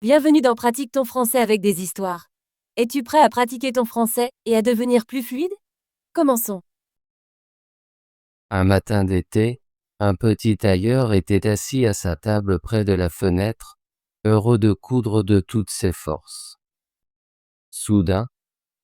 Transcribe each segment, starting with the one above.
Bienvenue dans Pratique ton français avec des histoires. Es-tu prêt à pratiquer ton français et à devenir plus fluide? Commençons. Un matin d'été, un petit tailleur était assis à sa table près de la fenêtre, heureux de coudre de toutes ses forces. Soudain,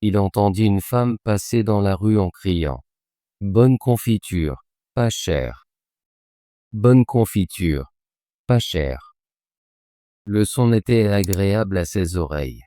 il entendit une femme passer dans la rue en criant « Bonne confiture, pas cher. Bonne confiture, pas cher. » Le son était agréable à ses oreilles.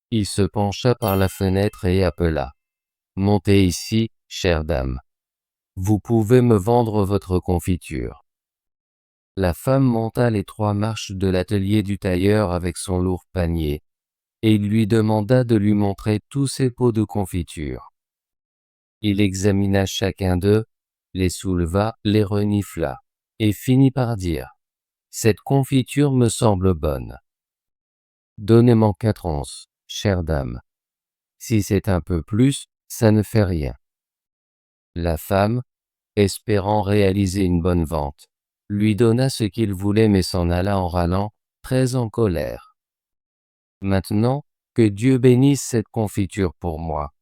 Il se pencha par la fenêtre et appela « Montez ici, chère dame. Vous pouvez me vendre votre confiture. » La femme monta les 3 marches de l'atelier du tailleur avec son lourd panier, et il lui demanda de lui montrer tous ses pots de confiture. Il examina chacun d'eux, les souleva, les renifla, et finit par dire « Cette confiture me semble bonne. Donnez-moi 4 onces, chère dame. Si c'est un peu plus, ça ne fait rien. » La femme, espérant réaliser une bonne vente, lui donna ce qu'il voulait mais s'en alla en râlant, très en colère. « Maintenant, que Dieu bénisse cette confiture pour moi, »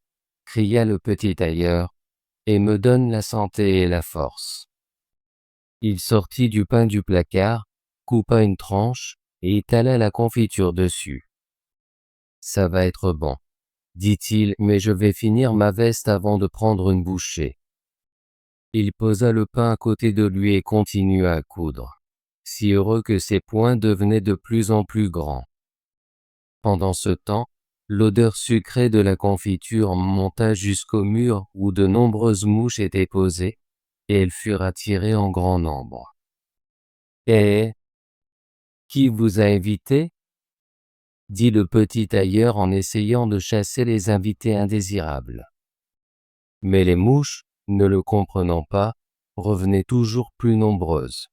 cria le petit tailleur, « et me donne la santé et la force. » Il sortit du pain du placard, coupa une tranche, et étala la confiture dessus. « Ça va être bon, » dit-il, « mais je vais finir ma veste avant de prendre une bouchée. » Il posa le pain à côté de lui et continua à coudre, si heureux que ses poings devenaient de plus en plus grands. Pendant ce temps, l'odeur sucrée de la confiture monta jusqu'au mur où de nombreuses mouches étaient posées, et elles furent attirées en grand nombre. « Eh, qui vous a invité ?» dit le petit tailleur en essayant de chasser les invités indésirables. Mais les mouches, ne le comprenant pas, revenaient toujours plus nombreuses.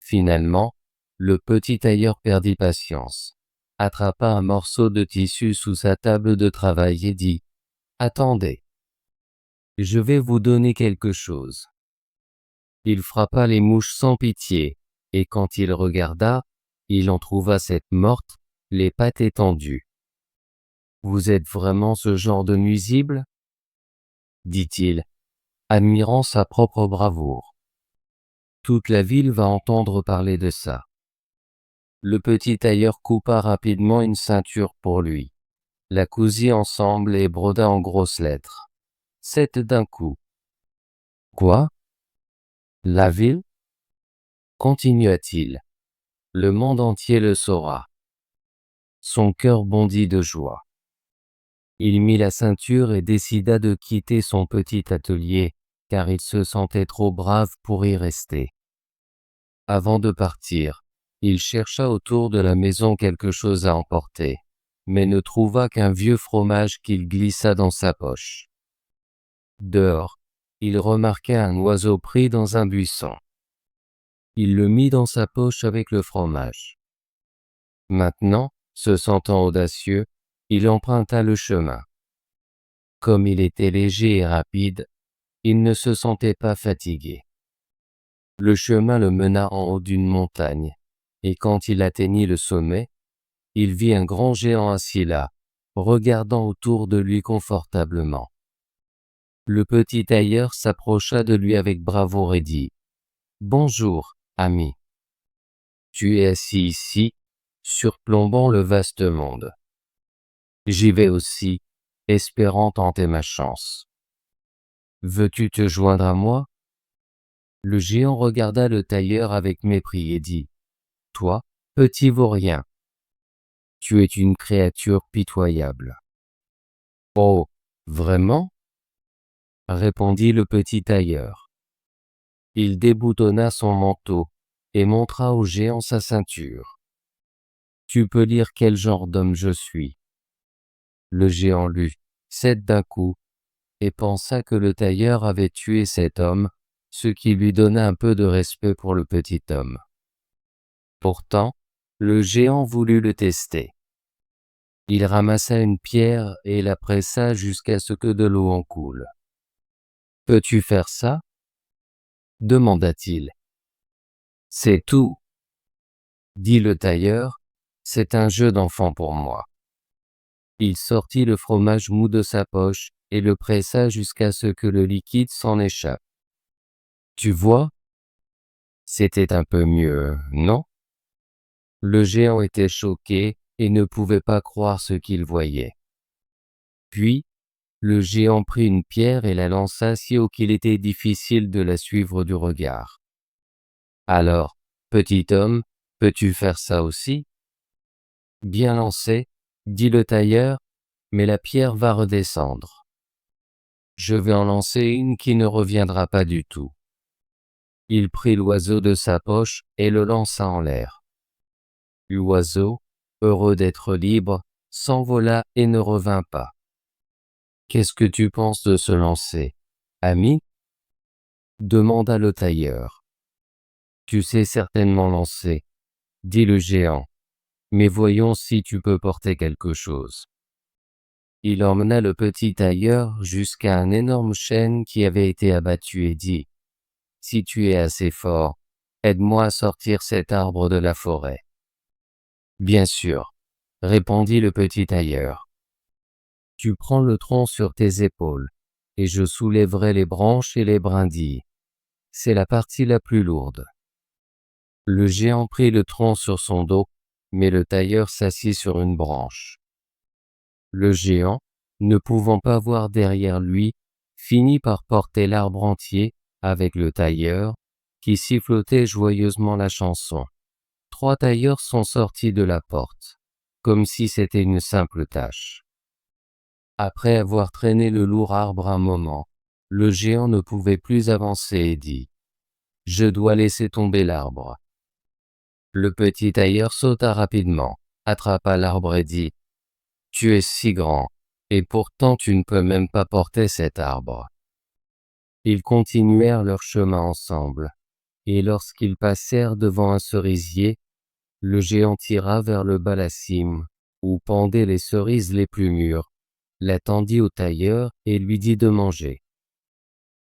Finalement, le petit tailleur perdit patience, attrapa un morceau de tissu sous sa table de travail et dit « Attendez, je vais vous donner quelque chose. » Il frappa les mouches sans pitié, et quand il regarda, il en trouva 7 mortes, les pattes étendues. « Vous êtes vraiment ce genre de nuisible ?» dit-il, admirant sa propre bravoure. « Toute la ville va entendre parler de ça. » Le petit tailleur coupa rapidement une ceinture pour lui, la cousit ensemble et broda en grosses lettres « 7 d'un coup. » « Quoi? La ville? » continua-t-il. « Le monde entier le saura. » Son cœur bondit de joie. Il mit la ceinture et décida de quitter son petit atelier, car il se sentait trop brave pour y rester. Avant de partir, il chercha autour de la maison quelque chose à emporter, mais ne trouva qu'un vieux fromage qu'il glissa dans sa poche. Dehors, il remarqua un oiseau pris dans un buisson. Il le mit dans sa poche avec le fromage. Maintenant, se sentant audacieux, il emprunta le chemin. Comme il était léger et rapide, il ne se sentait pas fatigué. Le chemin le mena en haut d'une montagne, et quand il atteignit le sommet, il vit un grand géant assis là, regardant autour de lui confortablement. Le petit tailleur s'approcha de lui avec bravoure et dit « Bonjour, ami. Tu es assis ici, surplombant le vaste monde. J'y vais aussi, espérant tenter ma chance. Veux-tu te joindre à moi ?» Le géant regarda le tailleur avec mépris et dit « Toi, petit vaurien, tu es une créature pitoyable. »« Oh, vraiment ?» répondit le petit tailleur. Il déboutonna son manteau et montra au géant sa ceinture. « Tu peux lire quel genre d'homme je suis. » Le géant lut « 7 d'un coup » et pensa que le tailleur avait tué cet homme, ce qui lui donna un peu de respect pour le petit homme. Pourtant, le géant voulut le tester. Il ramassa une pierre et la pressa jusqu'à ce que de l'eau en coule. « Peux-tu faire ça ?» demanda-t-il. « C'est tout, » dit le tailleur, C'est un jeu d'enfant pour moi. Il sortit le fromage mou de sa poche et le pressa jusqu'à ce que le liquide s'en échappe. Tu vois? C'était un peu mieux, non? Le géant était choqué et ne pouvait pas croire ce qu'il voyait. Puis, le géant prit une pierre et la lança si haut qu'il était difficile de la suivre du regard. Alors, petit homme, peux-tu faire ça aussi? Bien lancé, dit le tailleur, mais la pierre va redescendre. Je vais en lancer une qui ne reviendra pas du tout. Il prit l'oiseau de sa poche et le lança en l'air. L'oiseau, heureux d'être libre, s'envola et ne revint pas. Qu'est-ce que tu penses de se lancer, ami? Demanda le tailleur. Tu sais certainement lancer, dit le géant, mais voyons si tu peux porter quelque chose. Il emmena le petit tailleur jusqu'à un énorme chêne qui avait été abattu et dit, si tu es assez fort, aide-moi à sortir cet arbre de la forêt. Bien sûr, répondit le petit tailleur. Tu prends le tronc sur tes épaules, et je soulèverai les branches et les brindilles. C'est la partie la plus lourde. Le géant prit le tronc sur son dos, mais le tailleur s'assit sur une branche. Le géant, ne pouvant pas voir derrière lui, finit par porter l'arbre entier, avec le tailleur, qui sifflotait joyeusement la chanson. 3 tailleurs sont sortis de la porte, comme si c'était une simple tâche. Après avoir traîné le lourd arbre un moment, le géant ne pouvait plus avancer et dit « Je dois laisser tomber l'arbre ». Le petit tailleur sauta rapidement, attrapa l'arbre et dit « Tu es si grand, et pourtant tu ne peux même pas porter cet arbre ». Ils continuèrent leur chemin ensemble, et lorsqu'ils passèrent devant un cerisier, le géant tira vers le bas la cime, où pendaient les cerises les plus mûres, la tendit au tailleur et lui dit de manger.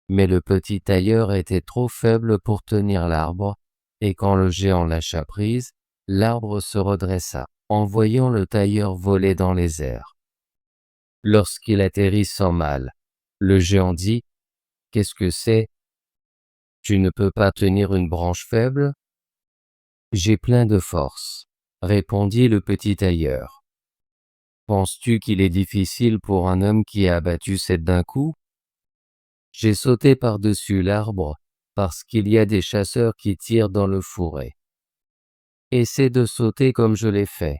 Mais le petit tailleur était trop faible pour tenir l'arbre, et quand le géant lâcha prise, l'arbre se redressa, en voyant le tailleur voler dans les airs. Lorsqu'il atterrit sans mal, le géant dit « Qu'est-ce que c'est? Tu ne peux pas tenir une branche faible ?»« J'ai plein de force, » répondit le petit tailleur. « Penses-tu qu'il est difficile pour un homme qui a abattu 7 d'un coup? J'ai sauté par-dessus l'arbre, parce qu'il y a des chasseurs qui tirent dans le fourré. Essaie de sauter comme je l'ai fait. »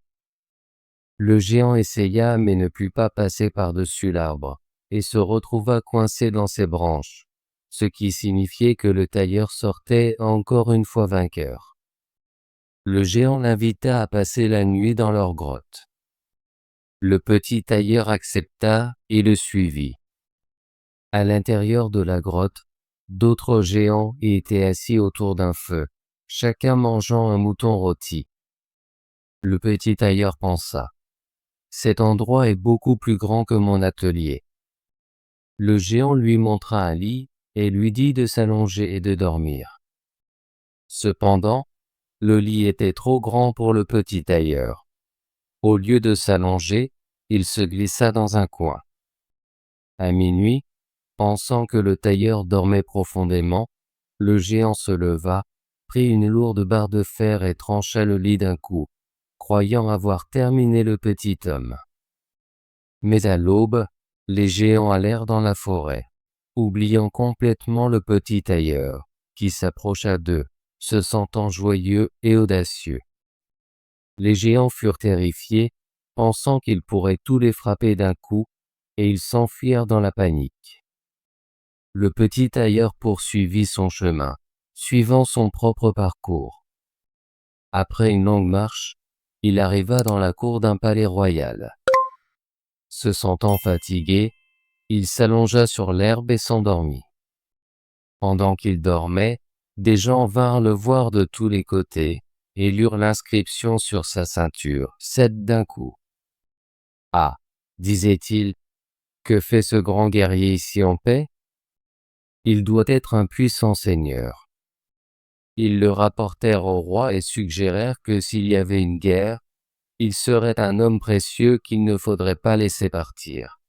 Le géant essaya mais ne put pas passer par-dessus l'arbre, et se retrouva coincé dans ses branches, ce qui signifiait que le tailleur sortait encore une fois vainqueur. Le géant l'invita à passer la nuit dans leur grotte. Le petit tailleur accepta et le suivit. À l'intérieur de la grotte, d'autres géants étaient assis autour d'un feu, chacun mangeant un mouton rôti. Le petit tailleur pensa « Cet endroit est beaucoup plus grand que mon atelier. » Le géant lui montra un lit et lui dit de s'allonger et de dormir. Cependant, le lit était trop grand pour le petit tailleur. Au lieu de s'allonger, il se glissa dans un coin. À minuit, pensant que le tailleur dormait profondément, le géant se leva, prit une lourde barre de fer et trancha le lit d'un coup, croyant avoir terminé le petit homme. Mais à l'aube, les géants allèrent dans la forêt, oubliant complètement le petit tailleur, qui s'approcha d'eux, se sentant joyeux et audacieux. Les géants furent terrifiés, pensant qu'ils pourraient tous les frapper d'un coup, et ils s'enfuirent dans la panique. Le petit tailleur poursuivit son chemin, suivant son propre parcours. Après une longue marche, il arriva dans la cour d'un palais royal. Se sentant fatigué, il s'allongea sur l'herbe et s'endormit. Pendant qu'il dormait, des gens vinrent le voir de tous les côtés, et lurent l'inscription sur sa ceinture, 7 d'un coup. « Ah, disait-il, que fait ce grand guerrier ici en paix? Il doit être un puissant seigneur. » Ils le rapportèrent au roi et suggérèrent que s'il y avait une guerre, Il serait un homme précieux qu'il ne faudrait pas laisser partir.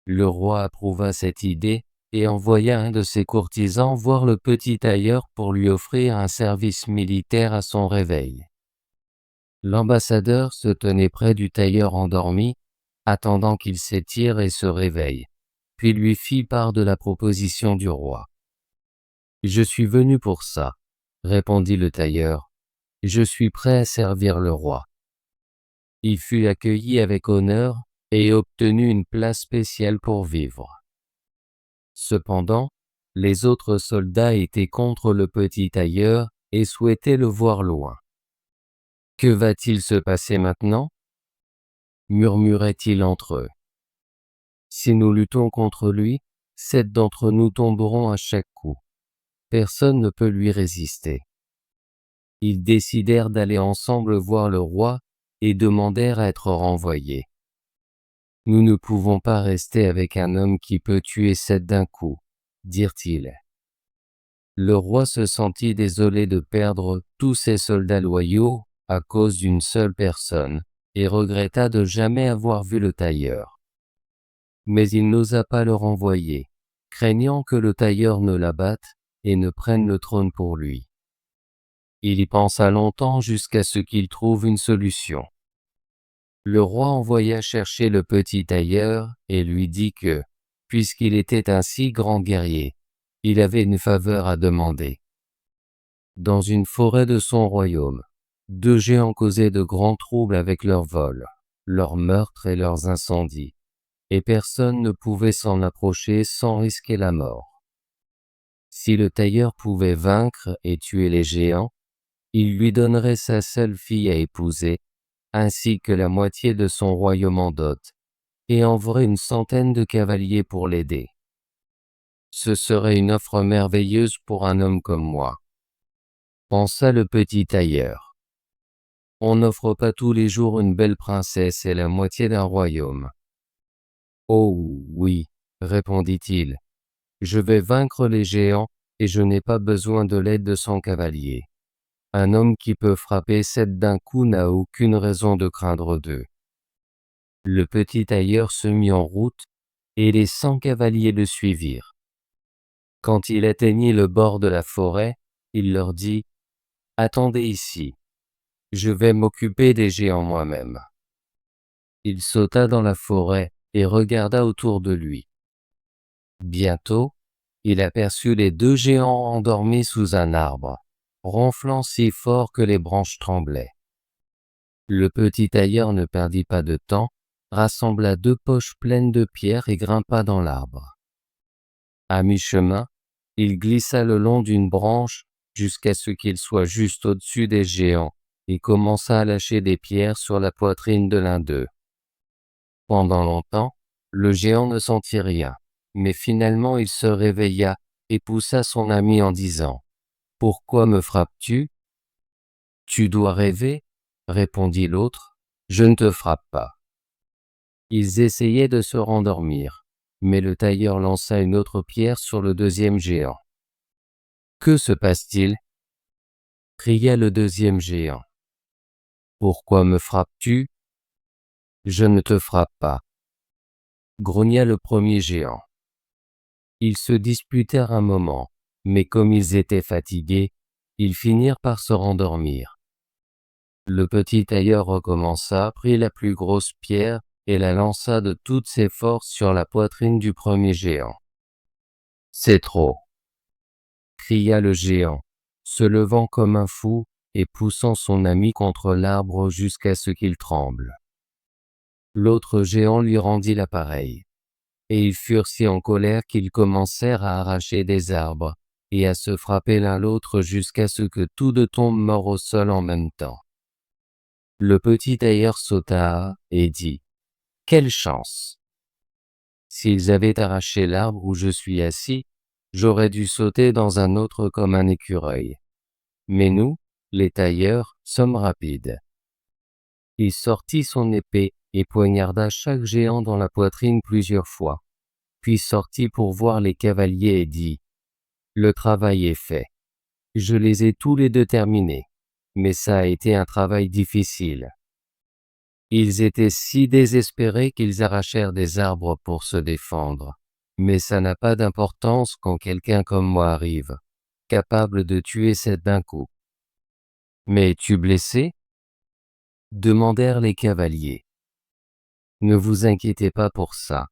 Le roi approuva cette idée, et envoya un de ses courtisans voir le petit tailleur pour lui offrir un service militaire à son réveil. L'ambassadeur se tenait près du tailleur endormi, attendant qu'il s'étire et se réveille, puis lui fit part de la proposition du roi. « Je suis venu pour ça, » répondit le tailleur. « Je suis prêt à servir le roi. » Il fut accueilli avec honneur et obtenu une place spéciale pour vivre. Cependant, les autres soldats étaient contre le petit tailleur et souhaitaient le voir loin. « Que va-t-il se passer maintenant ?» murmuraient-ils entre eux. « Si nous luttons contre lui, 7 d'entre nous tomberont à chaque coup. Personne ne peut lui résister. » Ils décidèrent d'aller ensemble voir le roi et demandèrent à être renvoyés. « Nous ne pouvons pas rester avec un homme qui peut tuer 7 d'un coup, » dirent-ils. Le roi se sentit désolé de perdre tous ses soldats loyaux à cause d'une seule personne, et regretta de jamais avoir vu le tailleur. Mais il n'osa pas le renvoyer, craignant que le tailleur ne l'abatte et ne prenne le trône pour lui. Il y pensa longtemps jusqu'à ce qu'il trouve une solution. Le roi envoya chercher le petit tailleur et lui dit que, puisqu'il était un si grand guerrier, il avait une faveur à demander. Dans une forêt de son royaume, 2 géants causaient de grands troubles avec leurs vols, leurs meurtres et leurs incendies, et personne ne pouvait s'en approcher sans risquer la mort. Si le tailleur pouvait vaincre et tuer les géants, il lui donnerait sa seule fille à épouser, ainsi que la moitié de son royaume en dot, et enverrait une centaine de cavaliers pour l'aider. Ce serait une offre merveilleuse pour un homme comme moi, pensa le petit tailleur. On n'offre pas tous les jours une belle princesse et la moitié d'un royaume. Oh oui, répondit-il, je vais vaincre les géants et je n'ai pas besoin de l'aide de 100 cavaliers. Un homme qui peut frapper 7 d'un coup n'a aucune raison de craindre 2. Le petit tailleur se mit en route, et les 100 cavaliers le suivirent. Quand il atteignit le bord de la forêt, il leur dit « Attendez ici, je vais m'occuper des géants moi-même. » Il sauta dans la forêt et regarda autour de lui. Bientôt, il aperçut les 2 géants endormis sous un arbre, ronflant si fort que les branches tremblaient. Le petit tailleur ne perdit pas de temps, rassembla 2 poches pleines de pierres et grimpa dans l'arbre. À mi-chemin, il glissa le long d'une branche jusqu'à ce qu'il soit juste au-dessus des géants et commença à lâcher des pierres sur la poitrine de l'un d'eux. Pendant longtemps, le géant ne sentit rien, mais finalement il se réveilla et poussa son ami en disant « Pourquoi me frappes-tu » ? « Tu dois rêver, » répondit l'autre, « je ne te frappe pas. » Ils essayaient de se rendormir, mais le tailleur lança une autre pierre sur le 2e géant. « Que se passe-t-il » cria le 2e géant. « Pourquoi me frappes-tu » ? « Je ne te frappe pas, » grogna le 1er géant. Ils se disputèrent un moment, mais comme ils étaient fatigués, ils finirent par se rendormir. Le petit tailleur recommença, prit la plus grosse pierre et la lança de toutes ses forces sur la poitrine du 1er géant. « C'est trop !» cria le géant, se levant comme un fou et poussant son ami contre l'arbre jusqu'à ce qu'il tremble. L'autre géant lui rendit l'appareil, et ils furent si en colère qu'ils commencèrent à arracher des arbres et à se frapper l'un l'autre jusqu'à ce que tous 2 tombent morts au sol en même temps. Le petit tailleur sauta et dit « Quelle chance ! S'ils avaient arraché l'arbre où je suis assis, j'aurais dû sauter dans un autre comme un écureuil. Mais nous, les tailleurs, sommes rapides. » Il sortit son épée et poignarda chaque géant dans la poitrine plusieurs fois, puis sortit pour voir les cavaliers et dit « Le travail est fait. Je les ai tous les 2 terminés, mais ça a été un travail difficile. Ils étaient si désespérés qu'ils arrachèrent des arbres pour se défendre. Mais ça n'a pas d'importance quand quelqu'un comme moi arrive, capable de tuer sept d'un coup. Mais es-tu blessé? Demandèrent les cavaliers. Ne vous inquiétez pas pour ça,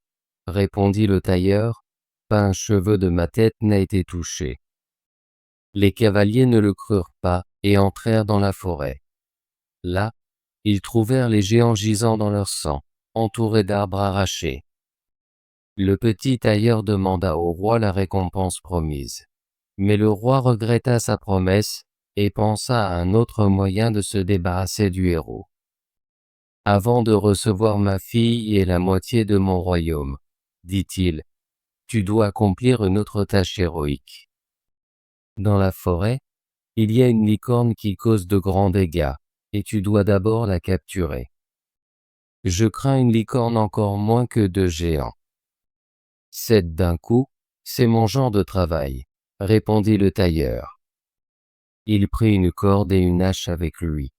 répondit le tailleur, pas un cheveu de ma tête n'a été touché. Les cavaliers ne le crurent pas et entrèrent dans la forêt. Là, ils trouvèrent les géants gisant dans leur sang, entourés d'arbres arrachés. Le petit tailleur demanda au roi la récompense promise. Mais le roi regretta sa promesse et pensa à un autre moyen de se débarrasser du héros. Avant de recevoir ma fille et la moitié de mon royaume, dit-il, tu dois accomplir une autre tâche héroïque. Dans la forêt, il y a une licorne qui cause de grands dégâts, et tu dois d'abord la capturer. Je crains une licorne encore moins que deux géants. 7 d'un coup, c'est mon genre de travail, répondit le tailleur. Il prit une corde et une hache avec lui,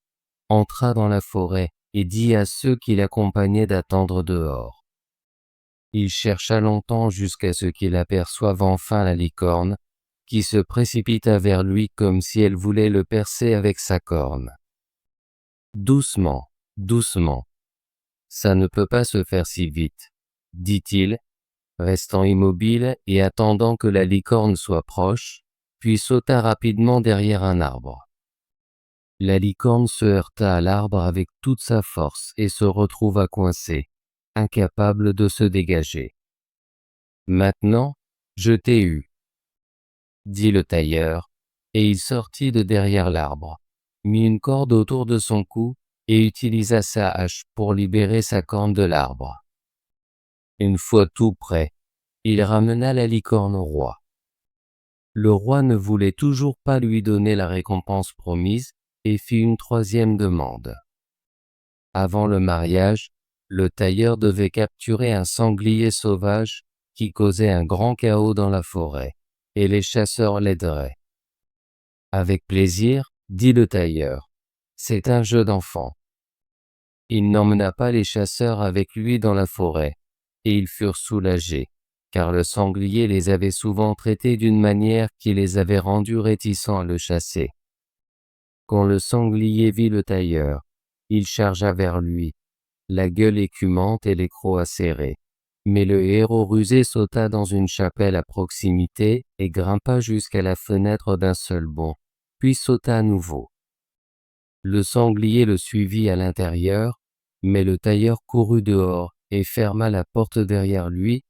entra dans la forêt et dit à ceux qui l'accompagnaient d'attendre dehors. Il chercha longtemps jusqu'à ce qu'il aperçoive enfin la licorne, qui se précipita vers lui comme si elle voulait le percer avec sa corne. Doucement, doucement. Ça ne peut pas se faire si vite, dit-il, restant immobile et attendant que la licorne soit proche, puis sauta rapidement derrière un arbre. La licorne se heurta à l'arbre avec toute sa force et se retrouva coincée, incapable de se dégager. « Maintenant, je t'ai eu, dit le tailleur, et il sortit de derrière l'arbre, mit une corde autour de son cou et utilisa sa hache pour libérer sa corne de l'arbre. Une fois tout prêt, il ramena la licorne au roi. Le roi ne voulait toujours pas lui donner la récompense promise et fit une troisième demande. Avant le mariage, le tailleur devait capturer un sanglier sauvage qui causait un grand chaos dans la forêt, et les chasseurs l'aideraient. Avec plaisir, dit le tailleur. C'est un jeu d'enfant. Il n'emmena pas les chasseurs avec lui dans la forêt, et ils furent soulagés, car le sanglier les avait souvent traités d'une manière qui les avait rendus réticents à le chasser. Quand le sanglier vit le tailleur, il chargea vers lui, la gueule écumante et les crocs acérés. Mais le héros rusé sauta dans une chapelle à proximité et grimpa jusqu'à la fenêtre d'un seul bond, puis sauta à nouveau. Le sanglier le suivit à l'intérieur, mais le tailleur courut dehors et ferma la porte derrière lui,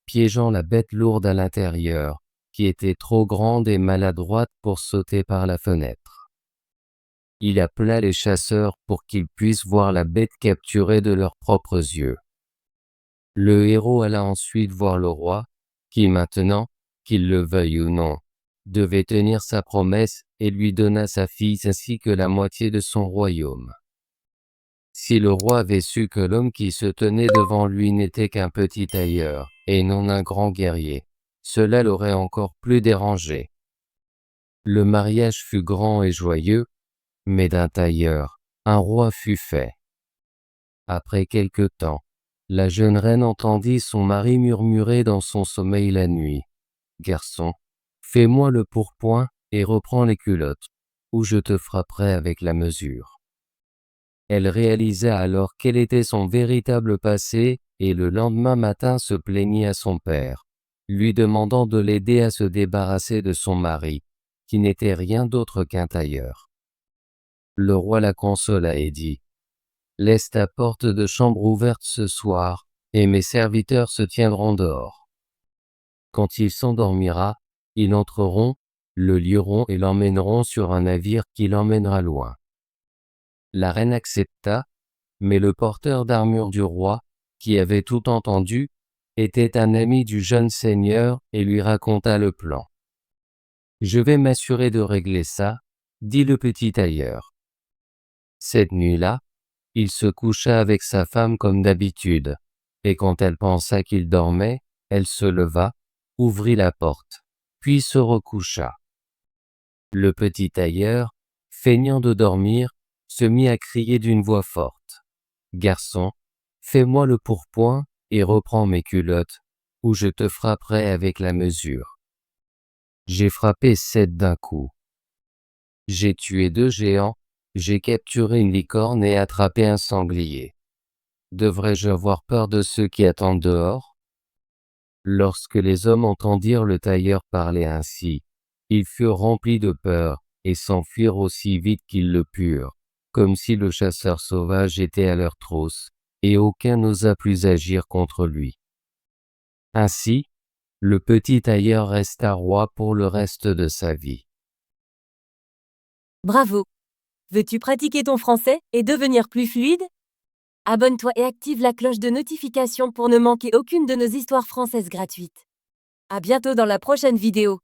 piégeant la bête lourde à l'intérieur, qui était trop grande et maladroite pour sauter par la fenêtre. Il appela les chasseurs pour qu'ils puissent voir la bête capturée de leurs propres yeux. Le héros alla ensuite voir le roi, qui maintenant, qu'il le veuille ou non, devait tenir sa promesse et lui donna sa fille ainsi que la moitié de son royaume. Si le roi avait su que l'homme qui se tenait devant lui n'était qu'un petit tailleur, et non un grand guerrier, cela l'aurait encore plus dérangé. Le mariage fut grand et joyeux, mais d'un tailleur, un roi fut fait. Après quelque temps, la jeune reine entendit son mari murmurer dans son sommeil la nuit. « Garçon, fais-moi le pourpoint et reprends les culottes, ou je te frapperai avec la mesure. » Elle réalisa alors quel était son véritable passé et le lendemain matin se plaignit à son père, lui demandant de l'aider à se débarrasser de son mari, qui n'était rien d'autre qu'un tailleur. Le roi la consola et dit « Laisse ta porte de chambre ouverte ce soir, et mes serviteurs se tiendront dehors. Quand il s'endormira, ils entreront, le lieront et l'emmèneront sur un navire qui l'emmènera loin. » La reine accepta, mais le porteur d'armure du roi, qui avait tout entendu, était un ami du jeune seigneur et lui raconta le plan. « Je vais m'assurer de régler ça, » dit le petit tailleur. Cette nuit-là, il se coucha avec sa femme comme d'habitude, et quand elle pensa qu'il dormait, elle se leva, ouvrit la porte, puis se recoucha. Le petit tailleur, feignant de dormir, se mit à crier d'une voix forte. « Garçon, fais-moi le pourpoint, et reprends mes culottes, ou je te frapperai avec la mesure. J'ai frappé 7 d'un coup. J'ai tué 2 géants, j'ai capturé une licorne et attrapé un sanglier. Devrais-je avoir peur de ceux qui attendent dehors? Lorsque les hommes entendirent le tailleur parler ainsi, ils furent remplis de peur, et s'enfuirent aussi vite qu'ils le purent, comme si le chasseur sauvage était à leur trousse, et aucun n'osa plus agir contre lui. Ainsi, le petit tailleur resta roi pour le reste de sa vie. Bravo! Veux-tu pratiquer ton français et devenir plus fluide? Abonne-toi et active la cloche de notification pour ne manquer aucune de nos histoires françaises gratuites. À bientôt dans la prochaine vidéo.